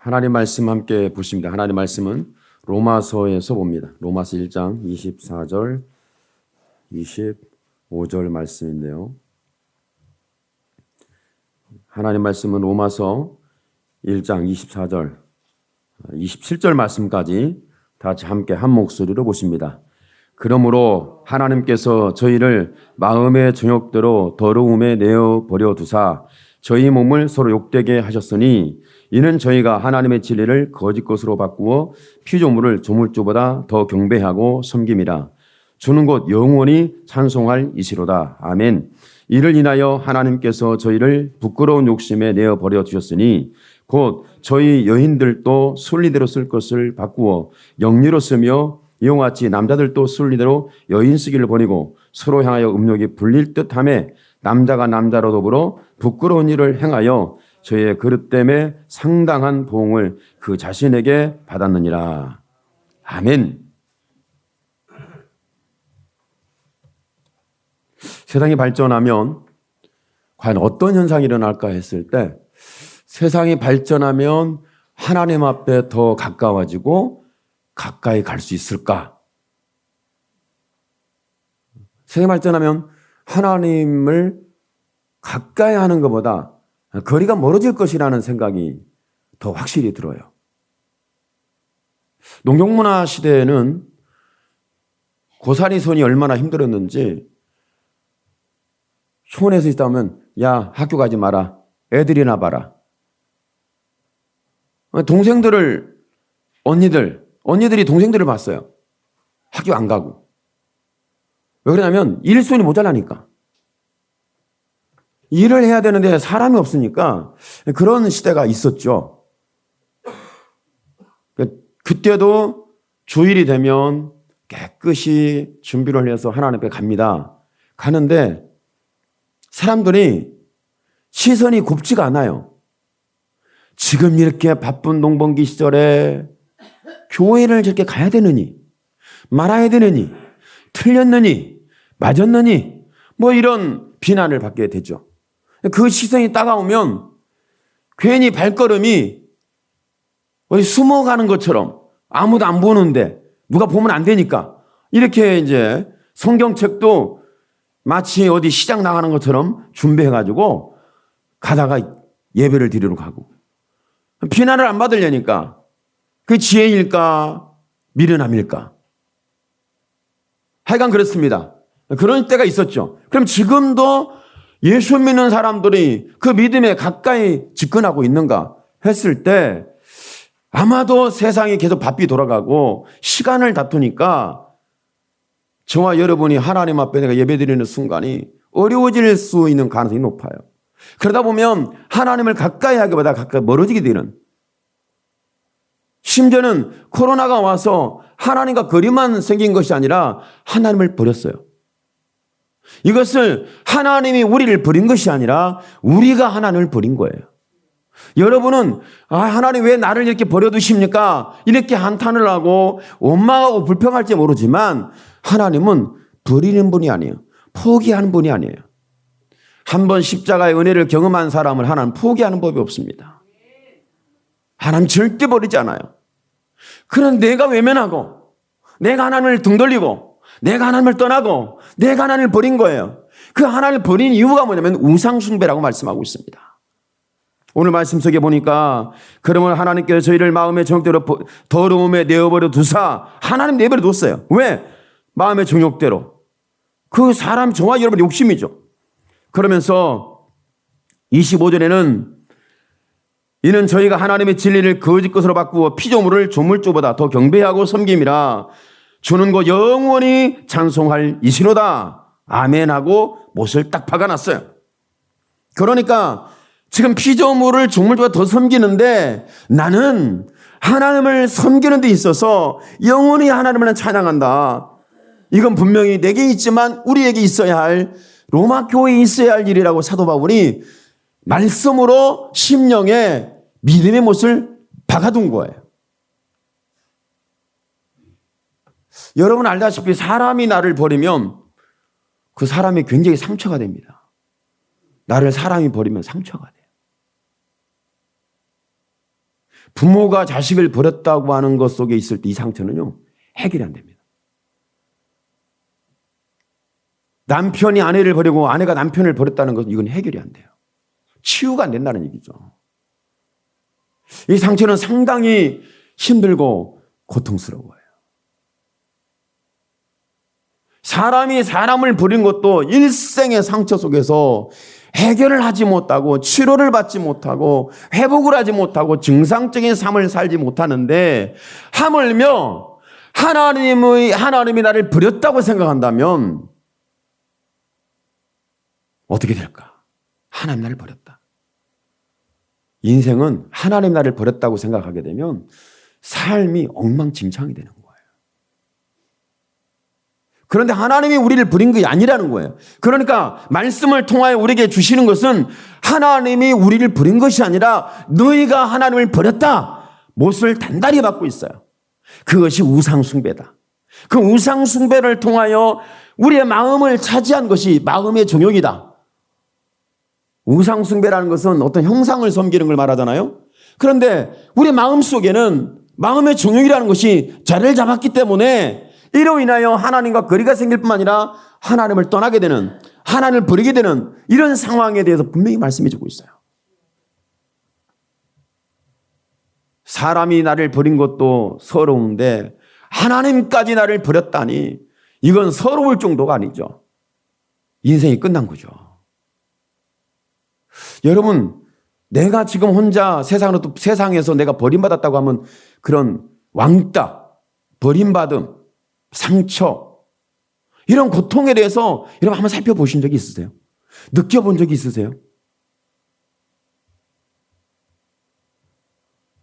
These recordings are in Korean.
하나님 말씀 함께 보십니다. 하나님 말씀은 로마서에서 봅니다. 로마서 1장 24절, 25절 말씀인데요. 하나님 말씀은 로마서 1장 24절, 27절 말씀까지 다 같이 함께 한 목소리로 보십니다. 그러므로 하나님께서 저희를 마음의 정욕대로 더러움에 내어버려 두사 저희 몸을 서로 욕되게 하셨으니 이는 저희가 하나님의 진리를 거짓 것으로 바꾸어 피조물을 조물주보다 더 경배하고 섬김이라. 주는 곧 영원히 찬송할 이시로다. 아멘. 이를 인하여 하나님께서 저희를 부끄러운 욕심에 내어버려 두셨으니 곧 저희 여인들도 순리대로 쓸 것을 바꾸어 영리로 쓰며 이와 같이 남자들도 순리대로 여인 쓰기를 버리고 서로 향하여 음욕이 불릴 듯하며 남자가 남자로 더불어 부끄러운 일을 행하여 저의 그릇됨에 상당한 보응을 그 자신에게 받았느니라. 아멘. 세상이 발전하면 과연 어떤 현상이 일어날까 했을 때 세상이 발전하면 하나님 앞에 더 가까워지고 가까이 갈 수 있을까? 세상이 발전하면 하나님을 가까이 하는 것보다 거리가 멀어질 것이라는 생각이 더 확실히 들어요. 농경문화 시대에는 고사리 손이 얼마나 힘들었는지 초원에서 있다면 야 학교 가지 마라. 애들이나 봐라. 언니들이 동생들을 봤어요. 학교 안 가고. 왜 그러냐면 일손이 모자라니까. 일을 해야 되는데 사람이 없으니까 그런 시대가 있었죠. 그때도 주일이 되면 깨끗이 준비를 해서 하나님 앞에 갑니다. 가는데 사람들이 시선이 곱지가 않아요. 지금 이렇게 바쁜 농번기 시절에 교회를 저렇게 가야 되느니, 말아야 되느니, 틀렸느니, 맞았느니, 뭐 이런 비난을 받게 되죠. 그 시선이 따가우면 괜히 발걸음이 어디 숨어가는 것처럼 아무도 안 보는데 누가 보면 안 되니까 이렇게 이제 성경책도 마치 어디 시장 나가는 것처럼 준비해가지고 가다가 예배를 드리러 가고 비난을 안 받으려니까 그 지혜일까 미련함일까 하여간 그렇습니다. 그런 때가 있었죠. 그럼 지금도 예수 믿는 사람들이 그 믿음에 가까이 집근하고 있는가 했을 때 아마도 세상이 계속 바삐 돌아가고 시간을 다투니까 저와 여러분이 하나님 앞에 내가 예배드리는 순간이 어려워질 수 있는 가능성이 높아요. 그러다 보면 하나님을 가까이 하기보다 가까이 멀어지게 되는, 심지어는 코로나가 와서 하나님과 거리만 생긴 것이 아니라 하나님을 버렸어요. 이것을 하나님이 우리를 버린 것이 아니라 우리가 하나님을 버린 거예요. 여러분은 하나님 왜 나를 이렇게 버려두십니까? 이렇게 한탄을 하고 원망하고 불평할지 모르지만 하나님은 버리는 분이 아니에요. 포기하는 분이 아니에요. 한번 십자가의 은혜를 경험한 사람을 하나님 포기하는 법이 없습니다. 하나님 절대 버리지 않아요. 그런데 내가 외면하고 내가 하나님을 등 돌리고 내가 하나님을 떠나고 내가 하나님을 버린 거예요. 그 하나님을 버린 이유가 뭐냐면 우상숭배라고 말씀하고 있습니다. 오늘 말씀 속에 보니까 그러면 하나님께서 저희를 마음의 정욕대로 더러움에 내어버려 두사 하나님 내버려 뒀어요. 왜? 마음의 정욕대로. 그 사람 저와 여러분 욕심이죠. 그러면서 25절에는 이는 저희가 하나님의 진리를 거짓 것으로 바꾸어 피조물을 조물주보다 더 경배하고 섬김이라. 주는 곧 영원히 찬송할 이시로다. 아멘하고 못을 딱 박아놨어요. 그러니까 지금 피조물을 조물주보다 더 섬기는데 나는 하나님을 섬기는 데 있어서 영원히 하나님을 찬양한다. 이건 분명히 내게 있지만 우리에게 있어야 할, 로마 교회에 있어야 할 일이라고 사도 바울이 말씀으로 심령에 믿음의 못을 박아둔 거예요. 여러분 알다시피 사람이 나를 버리면 그 사람이 굉장히 상처가 됩니다. 나를 사람이 버리면 상처가 돼요. 부모가 자식을 버렸다고 하는 것 속에 있을 때 이 상처는요, 해결이 안 됩니다. 남편이 아내를 버리고 아내가 남편을 버렸다는 것은 이건 해결이 안 돼요. 치유가 안 된다는 얘기죠. 이 상처는 상당히 힘들고 고통스러워요. 사람이 사람을 버린 것도 일생의 상처 속에서 해결을 하지 못하고 치료를 받지 못하고 회복을 하지 못하고 정상적인 삶을 살지 못하는데, 하물며 하나님이 나를 버렸다고 생각한다면 어떻게 될까? 하나님 나를 버렸다. 인생은 하나님 나를 버렸다고 생각하게 되면 삶이 엉망진창이 되는 거예요. 그런데 하나님이 우리를 버린 게 아니라는 거예요. 그러니까 말씀을 통하여 우리에게 주시는 것은 하나님이 우리를 버린 것이 아니라 너희가 하나님을 버렸다. 못을 단단히 받고 있어요. 그것이 우상숭배다. 그 우상숭배를 통하여 우리의 마음을 차지한 것이 마음의 정욕이다. 우상숭배라는 것은 어떤 형상을 섬기는 걸 말하잖아요. 그런데 우리 마음 속에는 마음의 정욕이라는 것이 자리를 잡았기 때문에 이로 인하여 하나님과 거리가 생길 뿐만 아니라 하나님을 떠나게 되는, 하나님을 버리게 되는 이런 상황에 대해서 분명히 말씀해 주고 있어요. 사람이 나를 버린 것도 서러운데 하나님까지 나를 버렸다니 이건 서러울 정도가 아니죠. 인생이 끝난 거죠. 여러분, 내가 지금 혼자 세상에서 내가 버림받았다고 하면 그런 왕따, 버림받음, 상처, 이런 고통에 대해서 여러분 한번 살펴보신 적이 있으세요? 느껴본 적이 있으세요?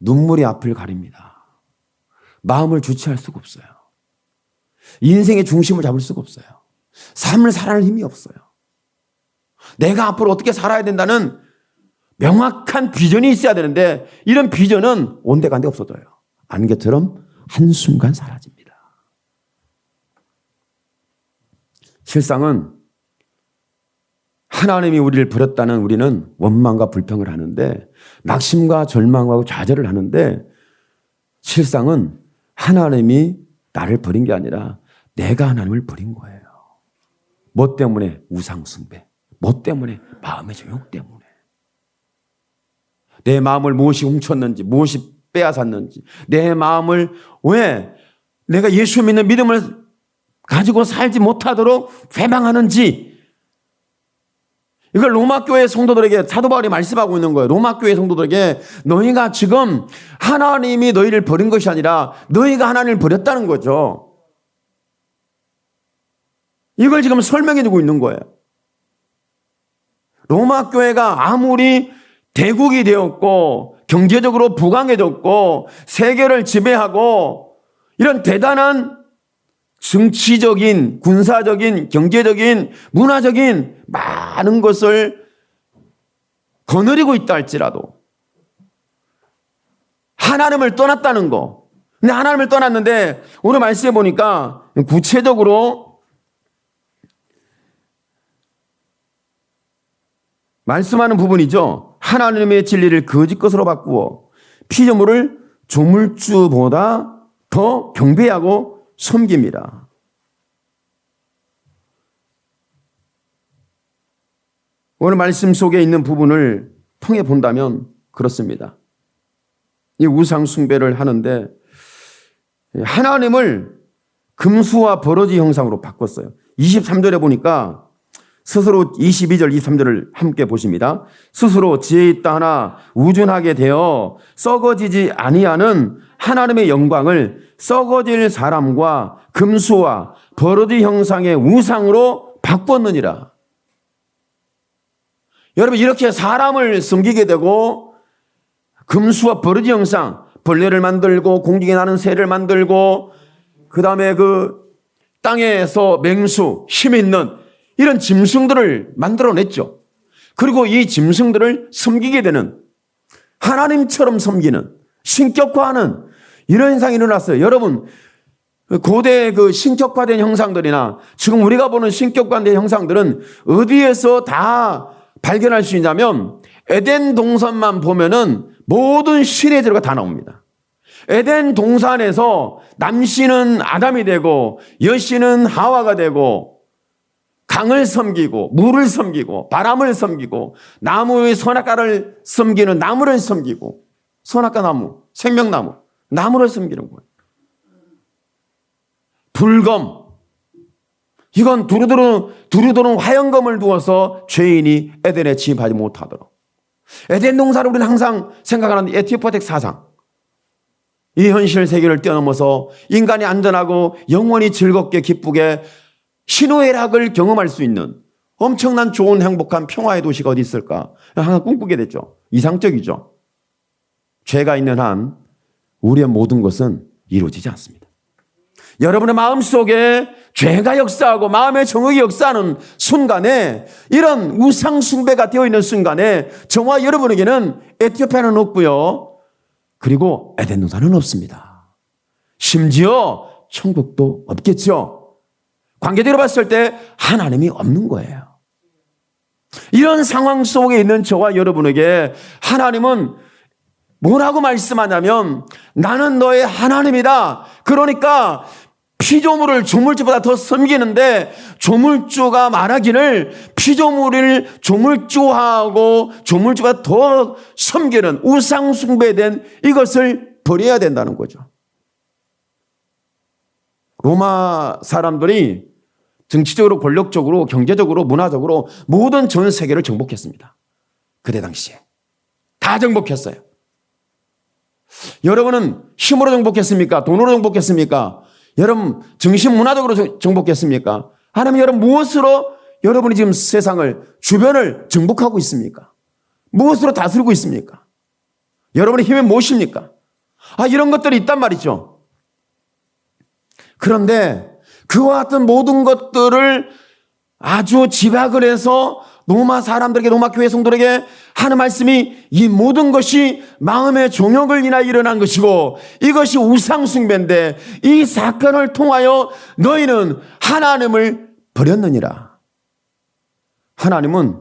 눈물이 앞을 가립니다. 마음을 주체할 수가 없어요. 인생의 중심을 잡을 수가 없어요. 삶을 살아갈 힘이 없어요. 내가 앞으로 어떻게 살아야 된다는 명확한 비전이 있어야 되는데 이런 비전은 온데간데 없어져요. 안개처럼 한순간 사라집니다. 실상은 하나님이 우리를 버렸다는 우리는 원망과 불평을 하는데, 낙심과 절망하고 좌절을 하는데, 실상은 하나님이 나를 버린 게 아니라 내가 하나님을 버린 거예요. 뭐 때문에? 우상숭배. 뭐 때문에? 마음의 정욕 때문에. 내 마음을 무엇이 훔쳤는지, 무엇이 빼앗았는지, 내 마음을 왜 내가 예수 믿는 믿음을 가지고 살지 못하도록 회방하는지, 이걸 로마교회 성도들에게 사도 바울이 말씀하고 있는 거예요. 로마교회 성도들에게 너희가 지금 하나님이 너희를 버린 것이 아니라 너희가 하나님을 버렸다는 거죠. 이걸 지금 설명해 주고 있는 거예요. 로마교회가 아무리 대국이 되었고 경제적으로 부강해졌고 세계를 지배하고 이런 대단한 정치적인, 군사적인, 경제적인, 문화적인 많은 것을 거느리고 있다 할지라도 하나님을 떠났다는 거. 근데 하나님을 떠났는데 오늘 말씀해 보니까 구체적으로 말씀하는 부분이죠. 하나님의 진리를 거짓 것으로 바꾸어 피조물을 조물주보다 더 경배하고 섬깁니다. 오늘 말씀 속에 있는 부분을 통해 본다면 그렇습니다. 이 우상 숭배를 하는데 하나님을 금수와 버러지 형상으로 바꿨어요. 23절에 보니까 스스로 22절, 23절을 함께 보십니다. 스스로 지혜 있다 하나 우준하게 되어 썩어지지 아니하는 하나님의 영광을 썩어질 사람과 금수와 버러지 형상의 우상으로 바꿨느니라. 여러분, 이렇게 사람을 섬기게 되고 금수와 버러지 형상, 벌레를 만들고 공중에 나는 새를 만들고 그 다음에 그 땅에서 맹수, 힘 있는 이런 짐승들을 만들어냈죠. 그리고 이 짐승들을 섬기게 되는, 하나님처럼 섬기는, 신격화하는 이런 현상이 일어났어요. 여러분, 고대 그 신격화된 형상들이나 지금 우리가 보는 신격화된 형상들은 어디에서 다 발견할 수 있냐면 에덴 동산만 보면은 모든 신의 재료가 다 나옵니다. 에덴 동산에서 남신은 아담이 되고 여신은 하와가 되고 강을 섬기고 물을 섬기고 바람을 섬기고 나무의 선악과를 섬기는 나무를 섬기고 선악과 나무, 생명나무, 나무를 섬기는 거예요. 불검, 이건 두루두루 화영검을 두어서 죄인이 에덴에 침입하지 못하도록. 에덴 동산을 우리는 항상 생각하는 에티오파텍 사상, 이 현실 세계를 뛰어넘어서 인간이 안전하고 영원히 즐겁게 기쁘게 희노애락을 경험할 수 있는 엄청난 좋은 행복한 평화의 도시가 어디 있을까 항상 꿈꾸게 됐죠. 이상적이죠. 죄가 있는 한 우리의 모든 것은 이루어지지 않습니다. 여러분의 마음속에 죄가 역사하고 마음의 정욕이 역사하는 순간에, 이런 우상 숭배가 되어 있는 순간에 저와 여러분에게는 에티오피아는 없고요, 그리고 에덴 동산은 없습니다. 심지어 천국도 없겠죠. 관계적으로 봤을 때 하나님이 없는 거예요. 이런 상황 속에 있는 저와 여러분에게 하나님은 뭐라고 말씀하냐면, 나는 너의 하나님이다. 그러니까 피조물을 조물주보다 더 섬기는데, 조물주가 말하기를 피조물을 조물주하고 조물주가 더 섬기는 우상 숭배된 이것을 버려야 된다는 거죠. 로마 사람들이 정치적으로, 권력적으로, 경제적으로, 문화적으로 모든 전 세계를 정복했습니다. 그때 당시에 다 정복했어요. 여러분은 힘으로 정복했습니까? 돈으로 정복했습니까? 여러분 정신 문화적으로 정복했습니까? 하나님, 여러분 무엇으로 여러분이 지금 세상을, 주변을 정복하고 있습니까? 무엇으로 다스리고 있습니까? 여러분의 힘이 무엇입니까? 이런 것들이 있단 말이죠. 그런데 그와 같은 모든 것들을 아주 집약을 해서 로마 사람들에게, 로마 교회 성도들에게 하는 말씀이, 이 모든 것이 마음의 종욕을 인하여 일어난 것이고 이것이 우상 숭배인데, 이 사건을 통하여 너희는 하나님을 버렸느니라. 하나님은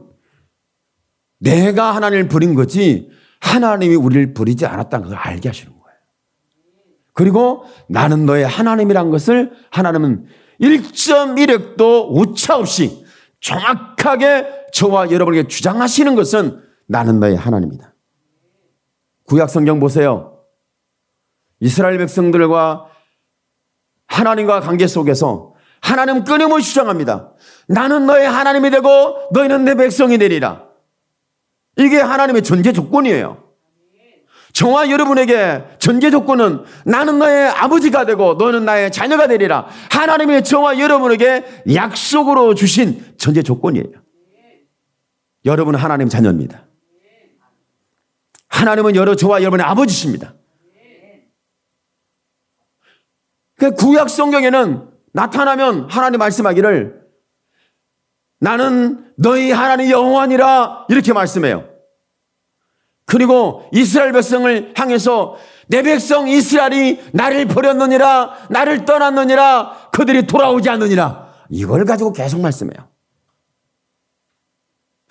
내가 하나님을 버린 거지 하나님이 우리를 버리지 않았다는 걸 알게 하시는 거예요. 그리고 나는 너의 하나님이란 것을 하나님은 1.1획도 오차 없이 정확하게 저와 여러분에게 주장하시는 것은, 나는 너의 하나님이다. 구약 성경 보세요. 이스라엘 백성들과 하나님과 관계 속에서 하나님은 끊임없이 주장합니다. 나는 너의 하나님이 되고 너희는 내 백성이 되리라. 이게 하나님의 전제 조건이에요. 저와 여러분에게 전제 조건은 나는 너의 아버지가 되고 너는 나의 자녀가 되리라. 하나님의 저와 여러분에게 약속으로 주신 전제 조건이에요. 여러분은 하나님 자녀입니다. 하나님은 저와 여러분의 아버지십니다. 그 구약 성경에는 나타나면 하나님 말씀하기를 나는 너희 하나님 여호와니라 이렇게 말씀해요. 그리고 이스라엘 백성을 향해서 내 백성 이스라엘이 나를 버렸느니라, 나를 떠났느니라, 그들이 돌아오지 않느니라, 이걸 가지고 계속 말씀해요.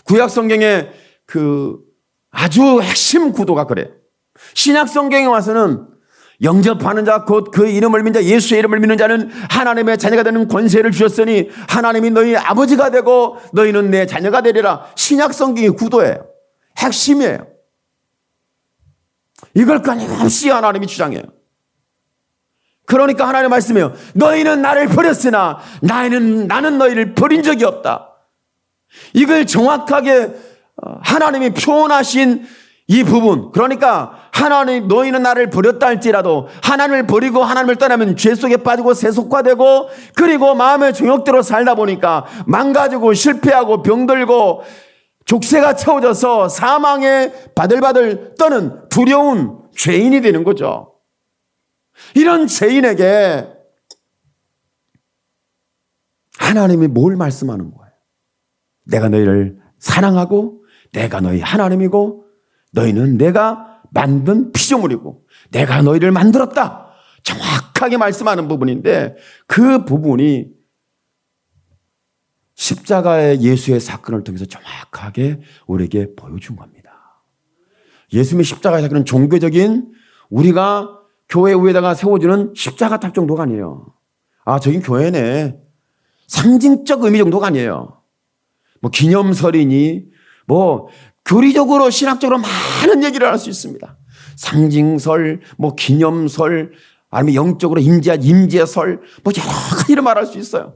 구약 성경의 그 아주 핵심 구도가 그래요. 신약 성경에 와서는 영접하는 자 곧 그 이름을 믿는 자, 예수의 이름을 믿는 자는 하나님의 자녀가 되는 권세를 주셨으니 하나님이 너희 아버지가 되고 너희는 내 자녀가 되리라. 신약 성경의 구도예요. 핵심이에요. 이걸 끊임없이 하나님이 주장해요. 그러니까 하나님 말씀해요. 너희는 나를 버렸으나 나는 너희를 버린 적이 없다. 이걸 정확하게 하나님이 표현하신 이 부분, 그러니까 하나님, 너희는 나를 버렸다 할지라도 하나님을 버리고 하나님을 떠나면 죄 속에 빠지고 세속화되고, 그리고 마음의 정욕대로 살다 보니까 망가지고 실패하고 병들고 족쇄가 채워져서 사망에 바들바들 떠는 두려운 죄인이 되는 거죠. 이런 죄인에게 하나님이 뭘 말씀하는 거예요? 내가 너희를 사랑하고 내가 너희 하나님이고 너희는 내가 만든 피조물이고 내가 너희를 만들었다. 정확하게 말씀하는 부분인데, 그 부분이 십자가의 예수의 사건을 통해서 정확하게 우리에게 보여준 겁니다. 예수님의 십자가의 사건은 종교적인 우리가 교회 위에다가 세워주는 십자가 탑 정도가 아니에요. 아, 저긴 교회네. 상징적 의미 정도가 아니에요. 뭐 기념설이니 뭐 교리적으로 신학적으로 많은 얘기를 할 수 있습니다. 상징설, 뭐 기념설, 아니면 영적으로 임재설, 뭐 여러 가지를 말할 수 있어요.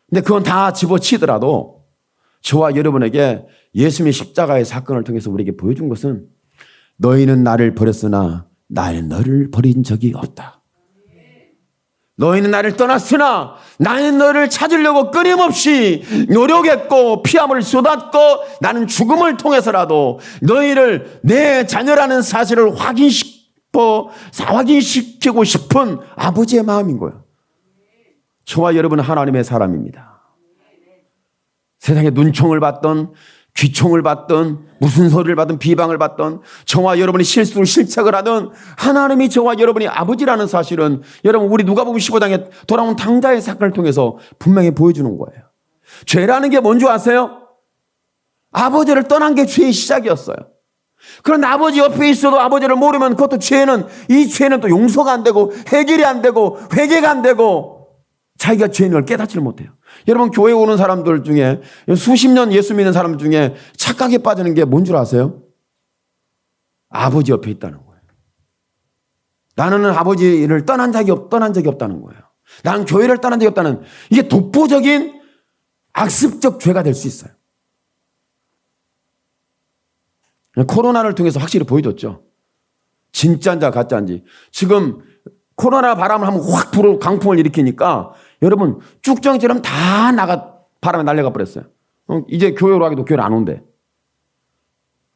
근데 그건 다 집어치더라도 저와 여러분에게 예수님의 십자가의 사건을 통해서 우리에게 보여준 것은 너희는 나를 버렸으나 나는 너를 버린 적이 없다. 너희는 나를 떠났으나 나는 너를 찾으려고 끊임없이 노력했고 피함을 쏟았고 나는 죽음을 통해서라도 너희를 내 자녀라는 사실을 확인시키고 싶은 아버지의 마음인 거예요. 저와 여러분은 하나님의 사람입니다. 세상에 눈총을 받던 귀총을 받던 무슨 소리를 받든 비방을 받던 저와 여러분이 실수를 실책을 하던 하나님이 저와 여러분이 아버지라는 사실은 여러분 우리 누가복음 15장에 돌아온 당자의 사건을 통해서 분명히 보여주는 거예요. 죄라는 게 뭔지 아세요? 아버지를 떠난 게 죄의 시작이었어요. 그런데 아버지 옆에 있어도 아버지를 모르면 그것도 이 죄는 또 용서가 안 되고 해결이 안 되고 회개가 안 되고 자기가 죄인 걸 깨닫지를 못해요. 여러분 교회 오는 사람들 중에 수십 년 예수 믿는 사람 중에 착각에 빠지는 게 뭔 줄 아세요? 아버지 옆에 있다는 거예요. 나는 아버지를 떠난 적이 없다는 거예요. 나는 교회를 떠난 적이 없다는 이게 독보적인 악습적 죄가 될 수 있어요. 코로나를 통해서 확실히 보여줬죠. 진짜인지 가짜인지. 지금 코로나 바람을 한번 확 불어 강풍을 일으키니까 여러분 쭉정이처럼 다 바람에 날려가 버렸어요. 이제 교회로 하기도 교회를 안 온대.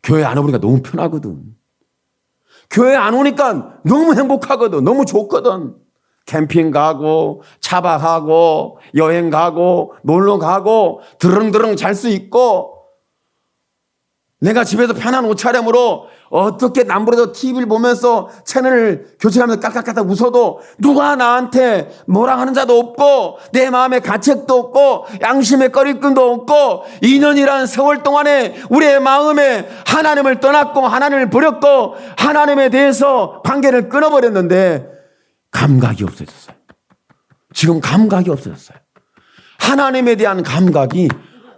교회 안 오니까 너무 편하거든. 교회 안 오니까 너무 행복하거든. 너무 좋거든. 캠핑 가고 차박하고 여행 가고 놀러 가고 드릉드릉 잘 수 있고 내가 집에서 편한 옷차림으로 어떻게 남부라도 TV를 보면서 채널을 교체하면서 깔깔깔깔 웃어도 누가 나한테 뭐라 하는 자도 없고 내 마음에 가책도 없고 양심에 꺼릴끔도 없고 2년이라는 세월 동안에 우리의 마음에 하나님을 떠났고 하나님을 버렸고 하나님에 대해서 관계를 끊어버렸는데 감각이 없어졌어요. 지금 감각이 없어졌어요. 하나님에 대한 감각이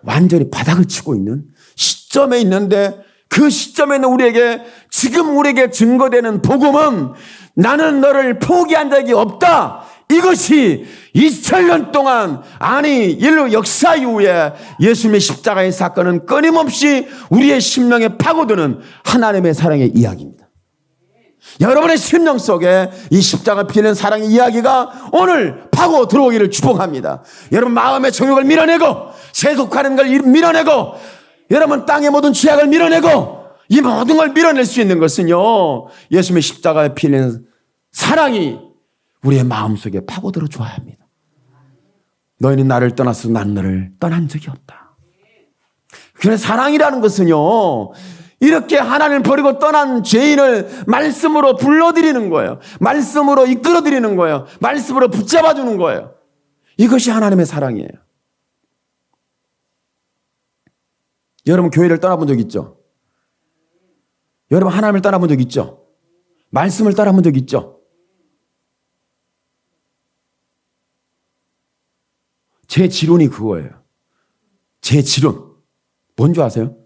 완전히 바닥을 치고 있는 시점에 있는데 그 시점에 있는 지금 우리에게 증거되는 복음은 나는 너를 포기한 적이 없다. 이것이 2000년 동안 인류 역사 이후에 예수님의 십자가의 사건은 끊임없이 우리의 심령에 파고드는 하나님의 사랑의 이야기입니다. 여러분의 심령 속에 이 십자가 피는 사랑의 이야기가 오늘 파고 들어오기를 축복합니다. 여러분 마음의 정욕을 밀어내고 세속하는 걸 밀어내고 여러분 땅의 모든 죄악을 밀어내고 이 모든 걸 밀어낼 수 있는 것은요 예수님의 십자가에 피는 사랑이 우리의 마음속에 파고들어 줘야 합니다. 너희는 나를 떠나서 난 너를 떠난 적이 없다. 그래서 사랑이라는 것은요 이렇게 하나님을 버리고 떠난 죄인을 말씀으로 불러들이는 거예요. 말씀으로 이끌어들이는 거예요. 말씀으로 붙잡아주는 거예요. 이것이 하나님의 사랑이에요. 여러분 교회를 떠나본 적 있죠? 여러분 하나님을 떠나본 적 있죠? 말씀을 떠나본 적 있죠? 제 지론이 그거예요. 제 지론. 뭔 줄 아세요?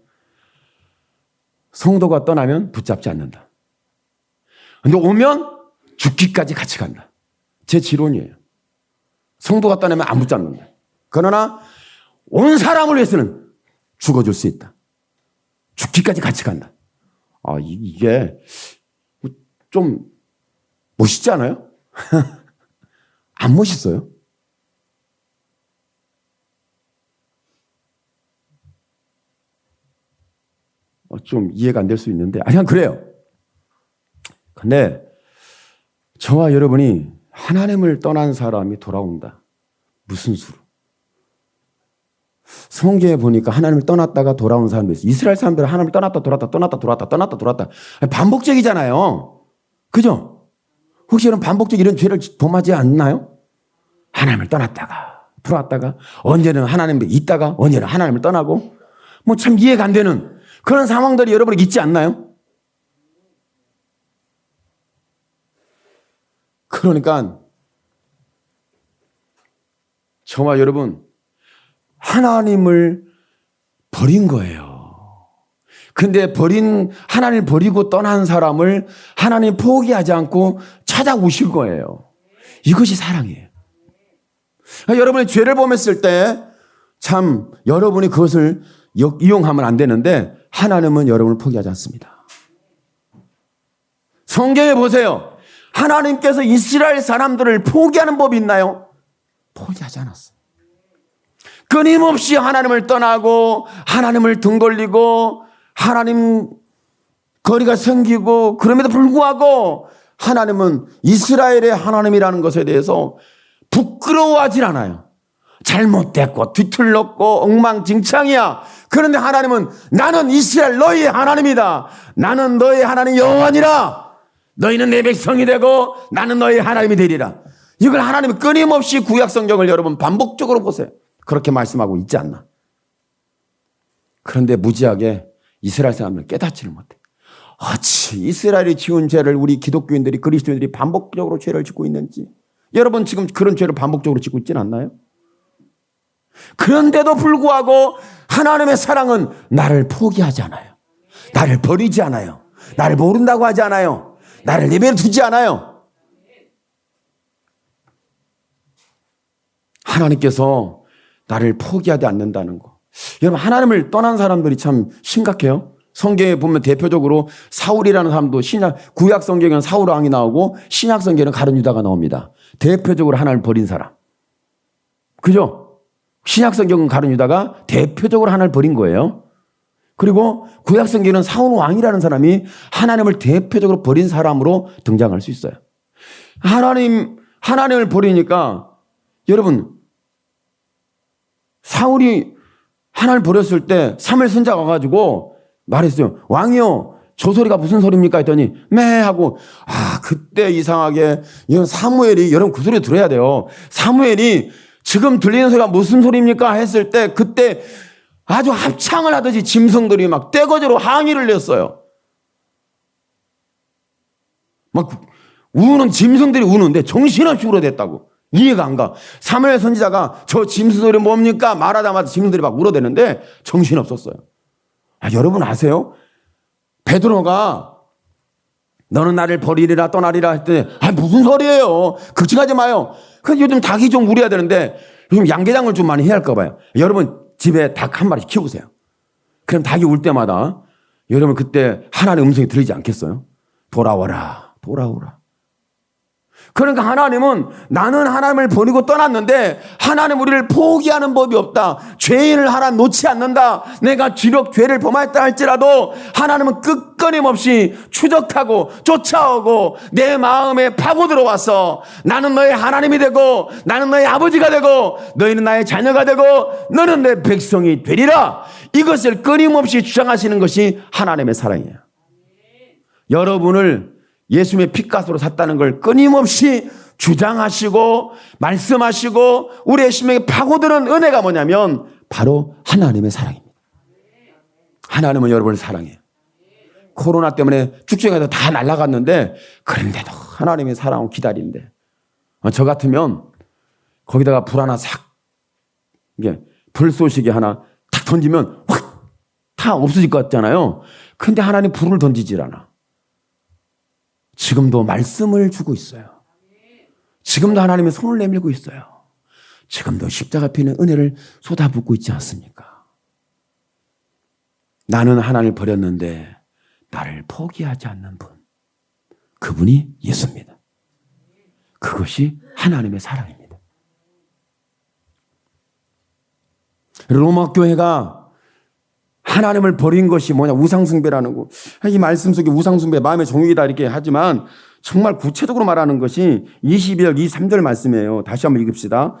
성도가 떠나면 붙잡지 않는다. 근데 오면 죽기까지 같이 간다. 제 지론이에요. 성도가 떠나면 안 붙잡는다. 그러나 온 사람을 위해서는 죽어줄 수 있다. 죽기까지 같이 간다. 이게 좀 멋있지 않아요? 안 멋있어요? 좀 이해가 안 될 수 있는데, 그냥 그래요. 근데 저와 여러분이 하나님을 떠난 사람이 돌아온다. 무슨 수로? 성경에 보니까 하나님을 떠났다가 돌아오는 사람도 있어요. 이스라엘 사람들은 하나님을 떠났다 돌았다 떠났다 돌았다 떠났다 돌았다. 반복적이잖아요. 그죠? 혹시 이런 반복적 이런 죄를 범하지 않나요? 하나님을 떠났다가 돌아왔다가 언제는 하나님을 있다가 언제는 하나님을 떠나고 뭐 참 이해가 안 되는 그런 상황들이 여러분에게 있지 않나요? 그러니까 저와 여러분 하나님을 버린 거예요. 근데 하나님을 버리고 떠난 사람을 하나님 포기하지 않고 찾아오실 거예요. 이것이 사랑이에요. 여러분이 죄를 범했을 때 참 여러분이 그것을 이용하면 안 되는데 하나님은 여러분을 포기하지 않습니다. 성경에 보세요. 하나님께서 이스라엘 사람들을 포기하는 법이 있나요? 포기하지 않았어요. 끊임없이 하나님을 떠나고 하나님을 등 돌리고 하나님 거리가 생기고 그럼에도 불구하고 하나님은 이스라엘의 하나님이라는 것에 대해서 부끄러워하지 않아요. 잘못됐고 뒤틀렸고 엉망진창이야. 그런데 하나님은 나는 이스라엘 너희의 하나님이다. 나는 너희의 하나님 여호와니라. 너희는 내 백성이 되고 나는 너희의 하나님이 되리라. 이걸 하나님이 끊임없이 구약 성경을 여러분 반복적으로 보세요. 그렇게 말씀하고 있지 않나. 그런데 무지하게 이스라엘 사람을 깨닫지를 못해. 이스라엘이 지은 죄를 우리 기독교인들이 그리스도인들이 반복적으로 죄를 짓고 있는지. 여러분 지금 그런 죄를 반복적으로 짓고 있지는 않나요? 그런데도 불구하고 하나님의 사랑은 나를 포기하지 않아요. 나를 버리지 않아요. 나를 모른다고 하지 않아요. 나를 내버려 두지 않아요. 하나님께서 나를 포기하지 않는다는 거. 여러분 하나님을 떠난 사람들이 참 심각해요. 성경에 보면 대표적으로 사울이라는 사람도 구약 성경에는 사울 왕이 나오고 신약 성경에는 가룟 유다가 나옵니다. 대표적으로 하나님을 버린 사람. 그죠? 신약 성경은 가룟 유다가 대표적으로 하나님을 버린 거예요. 그리고 구약 성경에는 사울 왕이라는 사람이 하나님을 대표적으로 버린 사람으로 등장할 수 있어요. 하나님을 버리니까 여러분 사울이 하나님을 버렸을 때 사무엘 선지자가 와가지고 말했어요. 왕이요, 저 소리가 무슨 소리입니까? 했더니 매 하고 그때 이상하게 사무엘이 여러분 그 소리 들어야 돼요. 사무엘이 지금 들리는 소리가 무슨 소리입니까? 했을 때 그때 아주 합창을 하듯이 짐승들이 막 떼거지로 항의를 냈어요. 막 우는 짐승들이 우는데 정신없이 울어댔다고. 이해가 안 가. 사무엘 선지자가 저 짐승 소리 뭡니까? 말하자마자 짐승들이 막 울어대는데 정신없었어요. 여러분 아세요? 베드로가 너는 나를 버리리라 떠나리라 했더니 무슨 소리예요? 걱정하지 마요. 근데 요즘 닭이 좀 울어야 되는데 요즘 양계장을 좀 많이 해야 할까 봐요. 여러분 집에 닭 한 마리 키우세요. 그럼 닭이 울 때마다 여러분 그때 하나님의 음성이 들리지 않겠어요? 돌아오라, 돌아오라. 그러니까 하나님은 나는 하나님을 버리고 떠났는데 하나님 우리를 포기하는 법이 없다. 죄인을 하나님 놓지 않는다. 내가 비록 죄를 범했다 할지라도 하나님은 끊임없이 추적하고 쫓아오고 내 마음에 파고 들어와서 나는 너의 하나님이 되고 나는 너의 아버지가 되고 너희는 나의 자녀가 되고 너는 내 백성이 되리라. 이것을 끊임없이 주장하시는 것이 하나님의 사랑이에요. 여러분을 예수님의 피값으로 샀다는 걸 끊임없이 주장하시고 말씀하시고 우리의 심령에 파고드는 은혜가 뭐냐면 바로 하나님의 사랑입니다. 하나님은 여러분을 사랑해요. 코로나 때문에 축제가 다 날아갔는데 그런데도 하나님의 사랑을 기다린대. 저 같으면 거기다가 불 하나 싹 이게 불쏘시개 하나 탁 던지면 확 다 없어질 것 같잖아요. 근데 하나님 불을 던지질 않아. 지금도 말씀을 주고 있어요. 지금도 하나님의 손을 내밀고 있어요. 지금도 십자가 피는 은혜를 쏟아붓고 있지 않습니까? 나는 하나님을 버렸는데 나를 포기하지 않는 분. 그분이 예수입니다. 그것이 하나님의 사랑입니다. 로마 교회가 하나님을 버린 것이 뭐냐? 우상숭배라는 거. 이 말씀 속에 우상숭배 마음의 정욕이다 이렇게 하지만 정말 구체적으로 말하는 것이 22절, 23절 말씀이에요. 다시 한번 읽읍시다.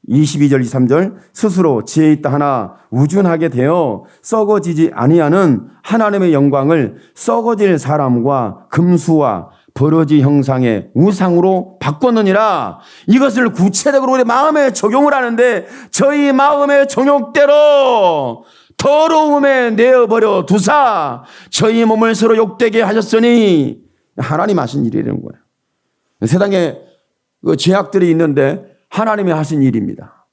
22절, 23절. 스스로 지혜 있다 하나 우준하게 되어 썩어지지 아니하는 하나님의 영광을 썩어질 사람과 금수와 버러지 형상의 우상으로 바꿨느니라. 이것을 구체적으로 우리 마음에 적용을 하는데 저희 마음의 정욕대로 더러움에 내어버려 두사 저희 몸을 서로 욕되게 하셨으니 하나님 하신 일이라는 거예요. 세상에 그 죄악들이 있는데 하나님이 하신 일입니다.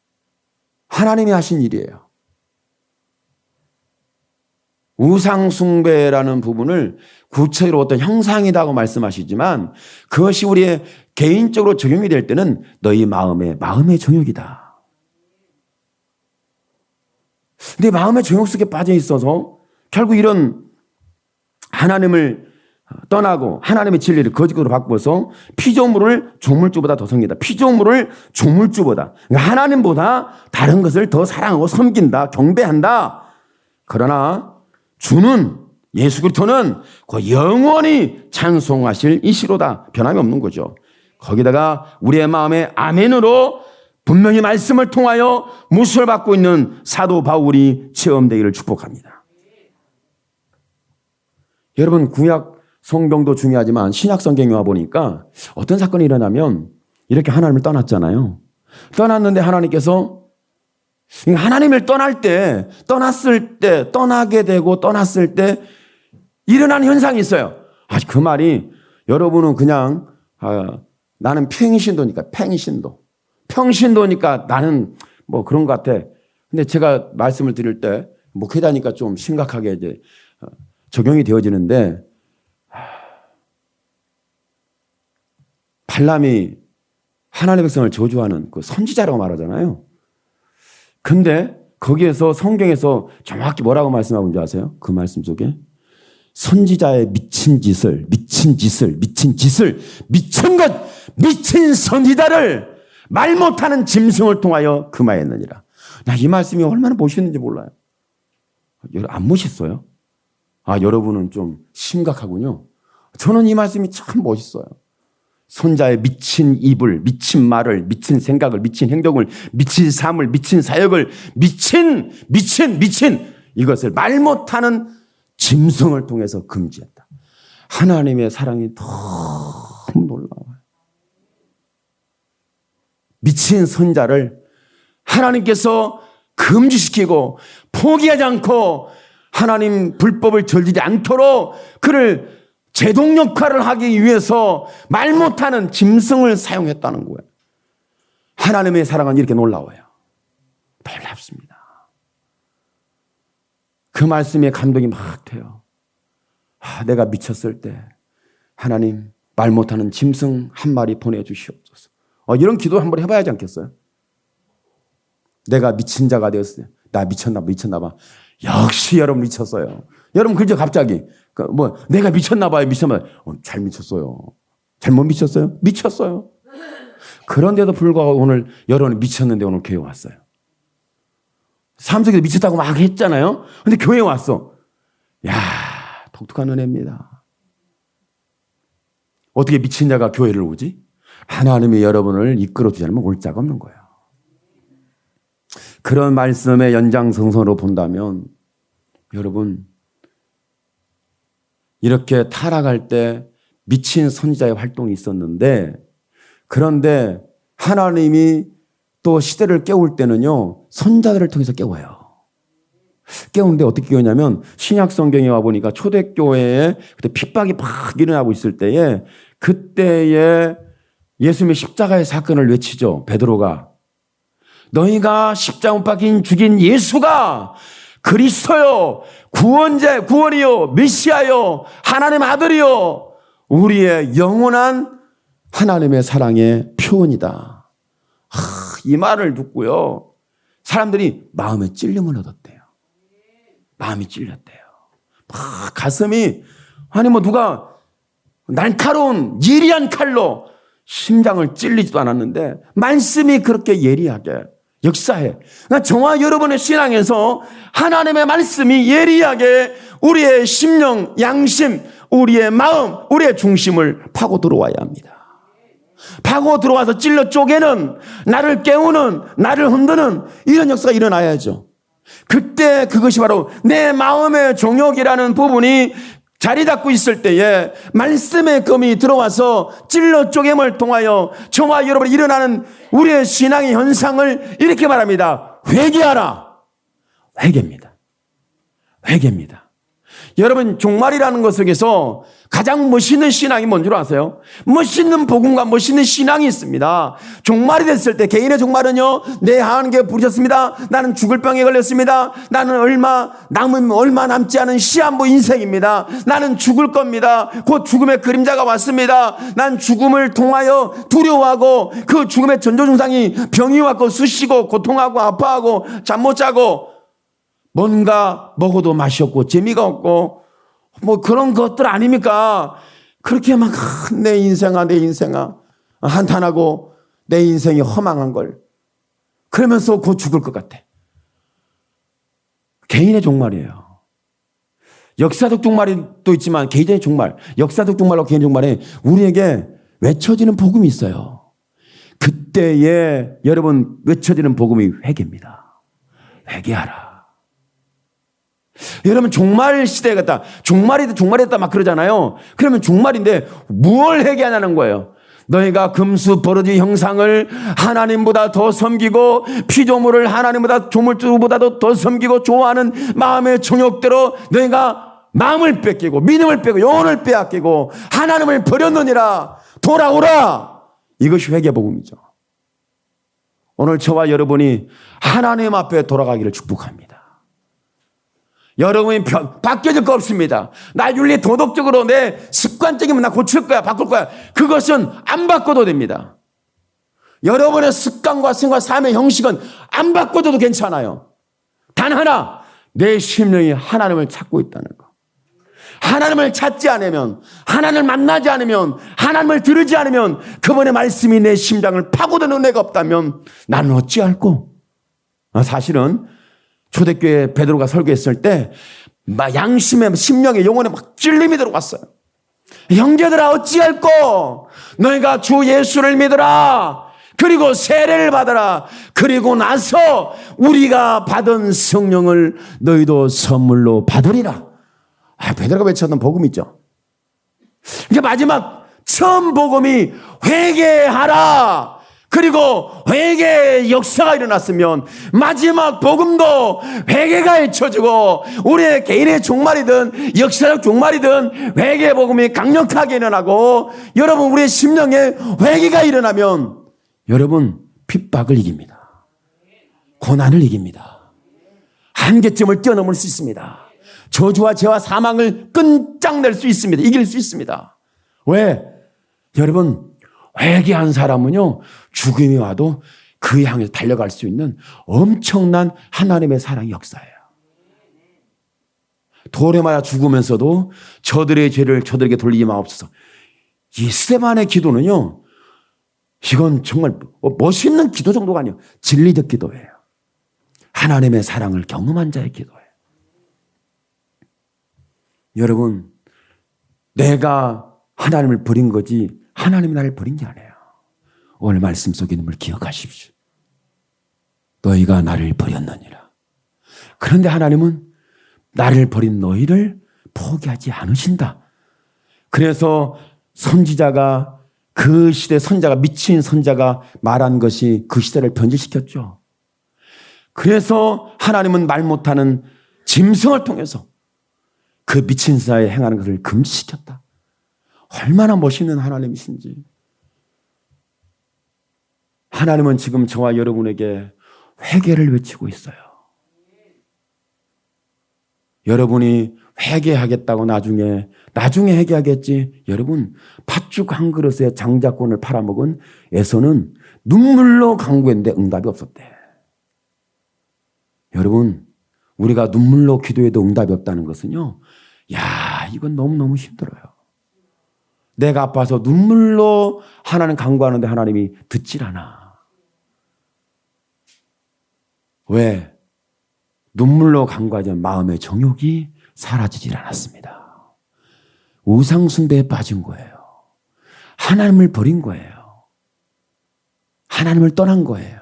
하나님이 하신 일이에요. 우상숭배라는 부분을 구체적으로 어떤 형상이라고 말씀하시지만 그것이 우리의 개인적으로 적용이 될 때는 너희 마음의 정욕이다. 근데 마음의 정욕 속에 빠져 있어서 결국 이런 하나님을 떠나고 하나님의 진리를 거짓으로 바꿔서 피조물을 조물주보다 더 섬긴다. 피조물을 조물주보다, 그러니까 하나님보다 다른 것을 더 사랑하고 섬긴다, 경배한다. 그러나 주는, 예수 그리스도는 그 영원히 찬송하실 이시로다. 변함이 없는 거죠. 거기다가 우리의 마음에 아멘으로 분명히 말씀을 통하여 무술을 받고 있는 사도 바울이 체험되기를 축복합니다. 여러분, 구약 성경도 중요하지만 신약 성경에 와보니까 어떤 사건이 일어나면 이렇게 하나님을 떠났잖아요. 떠났는데 하나님께서 하나님을 떠나게 되고 떠났을 때 일어나는 현상이 있어요. 그 말이 여러분은 그냥 나는 평신도니까 나는 뭐 그런 것 같아. 근데 제가 말씀을 드릴 때 목회자니까 좀 심각하게 이제 적용이 되어지는데 발람이 하나님의 백성을 저주하는 그 선지자라고 말하잖아요. 근데 거기에서 성경에서 정확히 뭐라고 말씀하고 있는지 아세요? 그 말씀 속에 선지자의 미친 선지자를 말 못하는 짐승을 통하여 금하였느니라. 이 말씀이 얼마나 멋있는지 몰라요. 안 멋있어요? 여러분은 좀 심각하군요. 저는 이 말씀이 참 멋있어요. 손자의 미친 입을, 미친 말을, 미친 생각을, 미친 행동을, 미친 삶을, 미친 사역을, 미친 이것을 말 못하는 짐승을 통해서 금지했다. 하나님의 사랑이 너무 놀라워요. 미친 선자를 하나님께서 금지시키고 포기하지 않고 하나님 불법을 저지르지 않도록 그를 제동 역할을 하기 위해서 말 못하는 짐승을 사용했다는 거예요. 하나님의 사랑은 이렇게 놀라워요. 놀랍습니다. 그 말씀에 감동이 막 돼요. 내가 미쳤을 때 하나님 말 못하는 짐승 한 마리 보내주시옵소서. 이런 기도 한번 해봐야 하지 않겠어요? 내가 미친 자가 되었을 때 나 미쳤나 봐. 역시 여러분 미쳤어요. 여러분 그저 갑자기 내가 미쳤나 봐요. 잘 미쳤어요. 잘못 미쳤어요? 미쳤어요. 그런데도 불구하고 오늘 여러분이 미쳤는데 오늘 교회 왔어요. 삶 속에서 미쳤다고 막 했잖아요. 근데 교회에 왔어. 독특한 은혜입니다. 어떻게 미친 자가 교회를 오지? 하나님이 여러분을 이끌어주지 않으면 올 자가 없는 거예요. 그런 말씀의 연장선상으로 본다면 여러분 이렇게 타락할 때 미친 선지자의 활동이 있었는데 그런데 하나님이 또 시대를 깨울 때는요 선자들을 통해서 깨워요. 깨우는데 어떻게 깨우냐면 신약 성경에 와보니까 초대교회에 그때 핍박이 막 일어나고 있을 때에 그때에 예수님의 십자가의 사건을 외치죠. 베드로가 너희가 십자가 못 박힌 죽인 예수가 그리스도요 구원이요 메시아요 하나님 아들이요 우리의 영원한 하나님의 사랑의 표현이다. 이 말을 듣고요 사람들이 마음에 찔림을 얻었대요. 마음이 찔렸대요. 막 가슴이 누가 날카로운 예리한 칼로 심장을 찔리지도 않았는데 말씀이 그렇게 예리하게 역사해. 그러니까 저와 여러분의 신앙에서 하나님의 말씀이 예리하게 우리의 심령, 양심, 우리의 마음, 우리의 중심을 파고 들어와야 합니다. 파고 들어와서 찔러 쪼개는, 나를 깨우는, 나를 흔드는 이런 역사가 일어나야죠. 그때 그것이 바로 내 마음의 종욕이라는 부분이 자리 잡고 있을 때에 말씀의 검이 들어와서 찔러 쪼개을 통하여 저와 여러분이 일어나는 우리의 신앙의 현상을 이렇게 말합니다. 회개하라. 회개입니다. 여러분 종말이라는 것 속에서 가장 멋있는 신앙이 뭔 줄 아세요? 멋있는 복음과 멋있는 신앙이 있습니다. 종말이 됐을 때 개인의 종말은요, 내 하나님께 부르셨습니다. 나는 죽을 병에 걸렸습니다. 나는 얼마 남지 않은 시한부 인생입니다. 나는 죽을 겁니다. 곧 죽음의 그림자가 왔습니다. 난 죽음을 통하여 두려워하고 그 죽음의 전조증상이 병이 왔고 쑤시고 고통하고 아파하고 잠 못 자고 뭔가 먹어도 맛이 없고 재미가 없고 뭐 그런 것들 아닙니까? 그렇게 막 내 인생아 한탄하고 내 인생이 허망한 걸 그러면서 곧 죽을 것 같아. 개인의 종말이에요. 역사적 종말도 있지만 개인의 종말, 역사적 종말과 개인의 종말에 우리에게 외쳐지는 복음이 있어요. 그때에 여러분 외쳐지는 복음이 회개입니다. 회개하라. 여러분 종말 시대가 됐다. 종말이 됐다 막 그러잖아요. 그러면 종말인데 뭘 회개하냐는 거예요. 너희가 금수 버러지 형상을 하나님보다 더 섬기고 피조물을 하나님보다 조물주보다도 더 섬기고 좋아하는 마음의 정욕대로 너희가 마음을 뺏기고 믿음을 빼고 영혼을 빼앗기고 하나님을 버렸느니라. 돌아오라. 이것이 회개복음이죠. 오늘 저와 여러분이 하나님 앞에 돌아가기를 축복합니다. 여러분이 바뀌어질 거 없습니다. 나 윤리 도덕적으로 내 습관적이면 나 고칠 거야, 바꿀 거야. 그것은 안 바꿔도 됩니다. 여러분의 습관과 생활, 삶의 형식은 안 바꿔도 괜찮아요. 단 하나, 내 심령이 하나님을 찾고 있다는 거. 하나님을 찾지 않으면, 하나님을 만나지 않으면, 하나님을 들으지 않으면, 그분의 말씀이 내 심장을 파고드는 은혜가 없다면 나는 어찌할꼬? 사실은 초대교회 베드로가 설교했을 때 막 양심에 심령에 영혼에 막 찔림이 들어왔어요. 형제들아 어찌할꼬? 너희가 주 예수를 믿으라. 그리고 세례를 받아라. 그리고 나서 우리가 받은 성령을 너희도 선물로 받으리라. 베드로가 외쳤던 복음이죠. 이제 마지막 처음 복음이 회개하라. 그리고 회개의 역사가 일어났으면 마지막 복음도 회개가 잊혀지고 우리의 개인의 종말이든 역사적 종말이든 회개의 복음이 강력하게 일어나고 여러분 우리의 심령에 회개가 일어나면 여러분 핍박을 이깁니다. 고난을 이깁니다. 한계점을 뛰어넘을 수 있습니다. 저주와 죄와 사망을 끈짝낼 수 있습니다. 이길 수 있습니다. 왜? 여러분 회개한 사람은요, 죽음이 와도 그 향해서 달려갈 수 있는 엄청난 하나님의 사랑의 역사예요. 돌에 맞아 죽으면서도 저들의 죄를 저들에게 돌리지 마옵소서. 이 스데반의 기도는요, 이건 정말 멋있는 기도 정도가 아니에요. 진리적 기도예요. 하나님의 사랑을 경험한 자의 기도예요. 여러분, 내가 하나님을 버린 거지 하나님이 나를 버린 게 아니에요. 오늘 말씀 속에 있는 걸 기억하십시오. 너희가 나를 버렸느니라. 그런데 하나님은 나를 버린 너희를 포기하지 않으신다. 그래서 선지자가 그 시대 선자가 미친 선자가 말한 것이 그 시대를 변질시켰죠. 그래서 하나님은 말 못하는 짐승을 통해서 그 미친 사에 행하는 것을 금지시켰다. 얼마나 멋있는 하나님이신지. 하나님은 지금 저와 여러분에게 회개를 외치고 있어요. 여러분이 회개하겠다고 나중에 회개하겠지. 여러분 팥죽 한 그릇에 장자권을 팔아먹은 에서는 눈물로 간구했는데 응답이 없었대. 여러분 우리가 눈물로 기도해도 응답이 없다는 것은요, 야 이건 너무너무 힘들어요. 내가 아파서 눈물로 하나님 간구하는데 하나님이 듣질 않아. 왜? 눈물로 간구하자면 마음의 정욕이 사라지질 않았습니다. 우상숭배에 빠진 거예요. 하나님을 버린 거예요. 하나님을 떠난 거예요.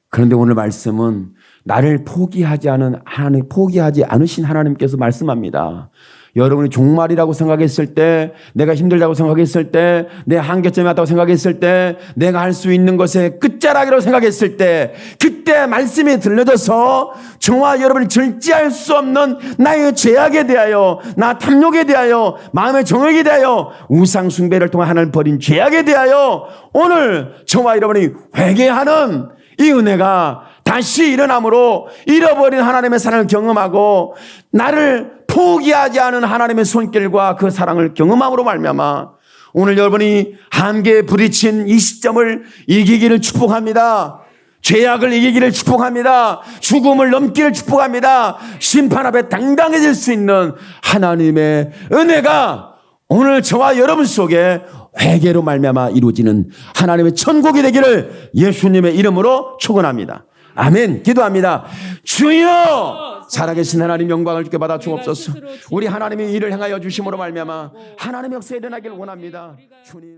그런데 오늘 말씀은 나를 포기하지 않으신 하나님께서 말씀합니다. 여러분이 종말이라고 생각했을 때, 내가 힘들다고 생각했을 때, 내 한계점이 왔다고 생각했을 때, 내가 할 수 있는 것의 끝자락이라고 생각했을 때, 그때 말씀이 들려져서 저와 여러분을 절제할 수 없는 나의 죄악에 대하여, 나 탐욕에 대하여, 마음의 정욕에 대하여, 우상 숭배를 통해 하나님을 버린 죄악에 대하여 오늘 저와 여러분이 회개하는 이 은혜가 다시 일어남으로 잃어버린 하나님의 사랑을 경험하고 나를 포기하지 않은 하나님의 손길과 그 사랑을 경험함으로 말미암아 오늘 여러분이 한계에 부딪힌 이 시점을 이기기를 축복합니다. 죄악을 이기기를 축복합니다. 죽음을 넘기를 축복합니다. 심판 앞에 당당해질 수 있는 하나님의 은혜가 오늘 저와 여러분 속에 회개로 말미암아 이루어지는 하나님의 천국이 되기를 예수님의 이름으로 축원합니다. 아멘. 기도합니다. 주여, 살아계신 하나님 영광을 주께 받아 주옵소서. 우리 하나님의 일을 행하여 주심으로 말미암아 하나님의 역사에 일어나기를 원합니다. 주님.